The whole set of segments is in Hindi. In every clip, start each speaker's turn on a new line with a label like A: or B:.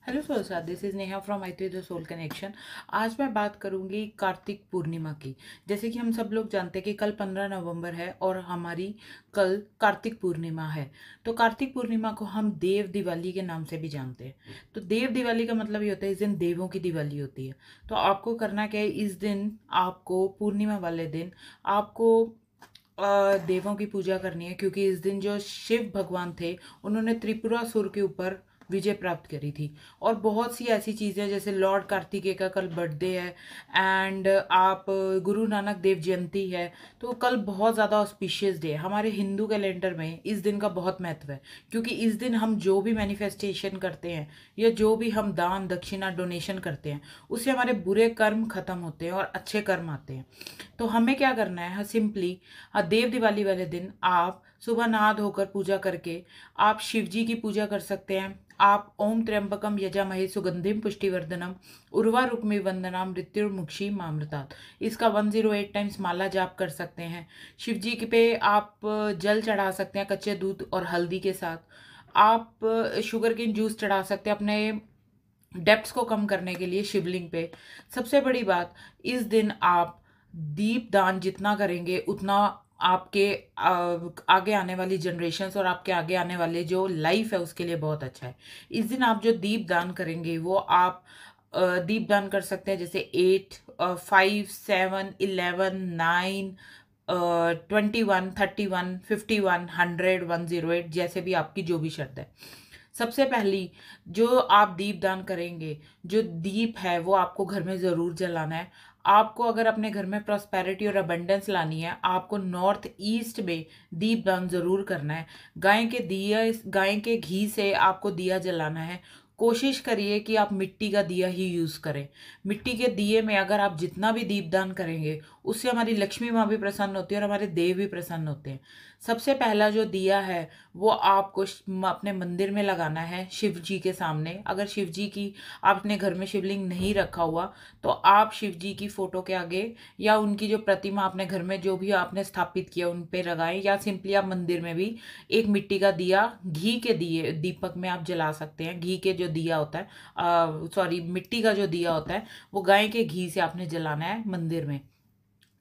A: हेलो सोसा, this is Neha from I the soul connection. आज मैं बात करूंगी कार्तिक पूर्णिमा की। जैसे कि हम सब लोग जानते हैं कि कल 15 नवंबर है और हमारी कल कार्तिक पूर्णिमा है। तो कार्तिक पूर्णिमा को हम देव दिवाली के नाम से भी जानते हैं। तो देव दिवाली का मतलब ये होता है इस दिन देवों की दिवाली होती है। तो आपको करना क्या है, इस दिन आपको पूर्णिमा वाले दिन आपको देवों की पूजा करनी है, क्योंकि इस दिन जो शिव भगवान थे उन्होंने त्रिपुरासुर के ऊपर विजय प्राप्त करी थी। और बहुत सी ऐसी चीज़ें, जैसे लॉर्ड कार्तिकेय का कल बर्थडे है एंड आप गुरु नानक देव जयंती है। तो कल बहुत ज़्यादा ऑस्पिशियस डे है हमारे हिंदू कैलेंडर में। इस दिन का बहुत महत्व है, क्योंकि इस दिन हम जो भी मैनिफेस्टेशन करते हैं या जो भी हम दान दक्षिणा डोनेशन करते हैं, उससे हमारे बुरे कर्म खत्म होते हैं और अच्छे कर्म आते हैं। तो हमें क्या करना है, सिंपली देव दिवाली वाले दिन आप सुबह नहा धोकर पूजा करके आप शिव जी की पूजा कर सकते हैं। आप ओम त्र्यंबकम यजामहे सुगंधिम पुष्टिवर्धनम उर्वारुकमि वंदना मृत्युर्मुक्षी मामृतात्, इसका 108 टाइम्स माला जाप कर सकते हैं। शिव जी के पे आप जल चढ़ा सकते हैं कच्चे दूध और हल्दी के साथ। आप शुगर केन जूस चढ़ा सकते हैं अपने डेप्थ्स को कम करने के लिए शिवलिंग पे। सबसे बड़ी बात, इस दिन आप दीप दान जितना करेंगे उतना आपके आगे आने वाली जनरेशन्स और आपके आगे आने वाले जो लाइफ है उसके लिए बहुत अच्छा है। इस दिन आप जो दीप दान करेंगे वो आप दीप दान कर सकते हैं, जैसे 8, 5, 7, 11, 9, 21, 31, 51, 100, 108, जैसे भी आपकी जो भी शर्त है। सबसे पहली जो आप दीप दान करेंगे, जो दीप है वो आपको घर में ज़रूर जलाना है। आपको अगर अपने घर में प्रॉस्पेरिटी और अबंडेंस लानी है, आपको नॉर्थ ईस्ट में दीप दान ज़रूर करना है। गाय के घी से आपको दिया जलाना है। कोशिश करिए कि आप मिट्टी का दिया ही यूज़ करें। मिट्टी के दिए में अगर आप जितना भी दीपदान करेंगे, उससे हमारी लक्ष्मी माँ भी प्रसन्न होती है और हमारे देव भी प्रसन्न होते हैं। सबसे पहला जो दिया है वो आपको अपने मंदिर में लगाना है, शिव जी के सामने। अगर शिव जी की आपने घर में शिवलिंग नहीं रखा हुआ, तो आप शिव जी की फोटो के आगे या उनकी जो प्रतिमा आपने घर में जो भी आपने स्थापित किया उन पे लगाएं, या सिंपली आप मंदिर में भी एक मिट्टी का दिया घी के दिए दीपक में आप जला सकते हैं। घी के जो दिया होता है, सॉरी, मिट्टी का जो दिया होता है वो गाय के घी से आपने जलाना है मंदिर में।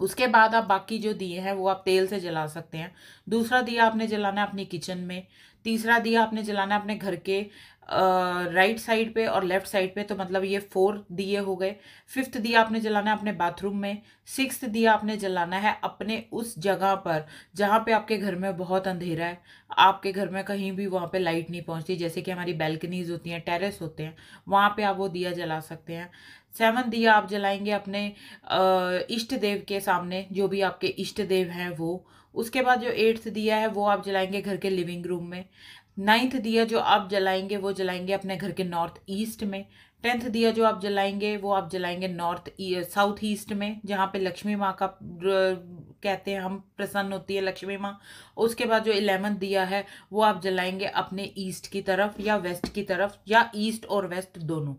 A: उसके बाद आप बाकी जो दिए हैं वो आप तेल से जला सकते हैं। दूसरा दिया आपने जलाना है अपनी किचन में। तीसरा दिया आपने जलाना है अपने घर के राइट साइड पे और लेफ्ट साइड पे, तो मतलब ये 4 दिए हो गए। फिफ्थ दिया आपने जलाना है अपने बाथरूम में। सिक्स्थ दिया आपने जलाना है अपने उस जगह पर जहाँ पे आपके घर में बहुत अंधेरा है, आपके घर में कहीं भी वहाँ पे लाइट नहीं पहुँचती, जैसे कि हमारी बैल्कनीज होती हैं, टेरेस होते हैं, वहाँ पे आप वो दिया जला सकते हैं। 7 दिया आप जलाएंगे अपने इष्ट देव के सामने, जो भी आपके इष्ट देव हैं वो। उसके बाद जो 8th दिया है वो आप जलाएंगे घर के लिविंग रूम में। 9th दिया जो आप जलाएंगे वो जलाएंगे अपने घर के नॉर्थ ईस्ट में। 10th दिया जो आप जलाएंगे वो आप जलाएंगे साउथ ईस्ट में, जहाँ पे लक्ष्मी माँ का कहते हैं हम प्रसन्न होती है लक्ष्मी माँ। उसके बाद जो 11th दिया है वो आप जलाएंगे अपने ईस्ट की तरफ या वेस्ट की तरफ, या ईस्ट और वेस्ट दोनों।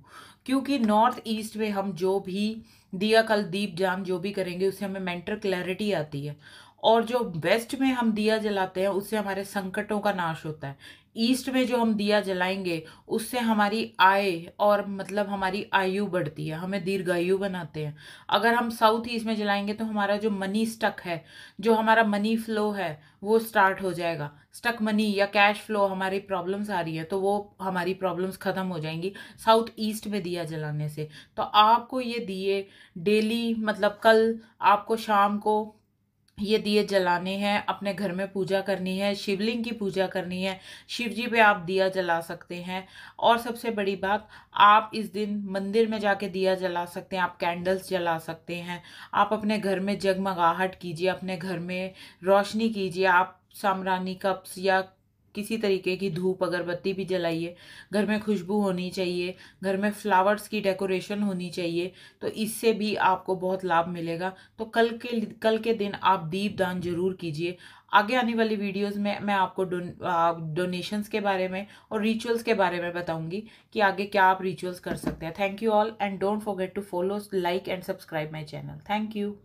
A: क्योंकि नॉर्थ ईस्ट में हम जो भी दिया कल दीप जान जो भी करेंगे उससे हमें मेंटल क्लैरिटी आती है। और जो वेस्ट में हम दिया जलाते हैं उससे हमारे संकटों का नाश होता है। ईस्ट में जो हम दिया जलाएंगे उससे हमारी आय और मतलब हमारी आयु बढ़ती है, हमें दीर्घायु बनाते हैं। अगर हम साउथ ईस्ट में जलाएंगे तो हमारा जो मनी स्टक है, जो हमारा मनी फ्लो है वो स्टार्ट हो जाएगा। स्टक मनी या कैश फ्लो, हमारी प्रॉब्लम्स आ रही है तो वो हमारी प्रॉब्लम्स खत्म हो जाएंगी साउथ ईस्ट में दिया जलाने से। तो आपको ये दिए डेली, मतलब कल आपको शाम को ये दिए जलाने हैं, अपने घर में पूजा करनी है, शिवलिंग की पूजा करनी है, शिव जी पे आप दिया जला सकते हैं। और सबसे बड़ी बात, आप इस दिन मंदिर में जाके दिया जला सकते हैं, आप कैंडल्स जला सकते हैं। आप अपने घर में जगमगाहट कीजिए, अपने घर में रोशनी कीजिए। आप साम्रानी कप्स या किसी तरीके की धूप अगरबत्ती भी जलाइए। घर में खुशबू होनी चाहिए, घर में फ्लावर्स की डेकोरेशन होनी चाहिए, तो इससे भी आपको बहुत लाभ मिलेगा। तो कल के दिन आप दीप दान जरूर कीजिए। आगे आने वाली वीडियोस में मैं आपको डोनेशंस के बारे में और रिचुअल्स के बारे में बताऊंगी कि आगे क्या आप रिचुअल्स कर सकते हैं। Thank you all and don't forget to follow, like and subscribe my channel. Thank you.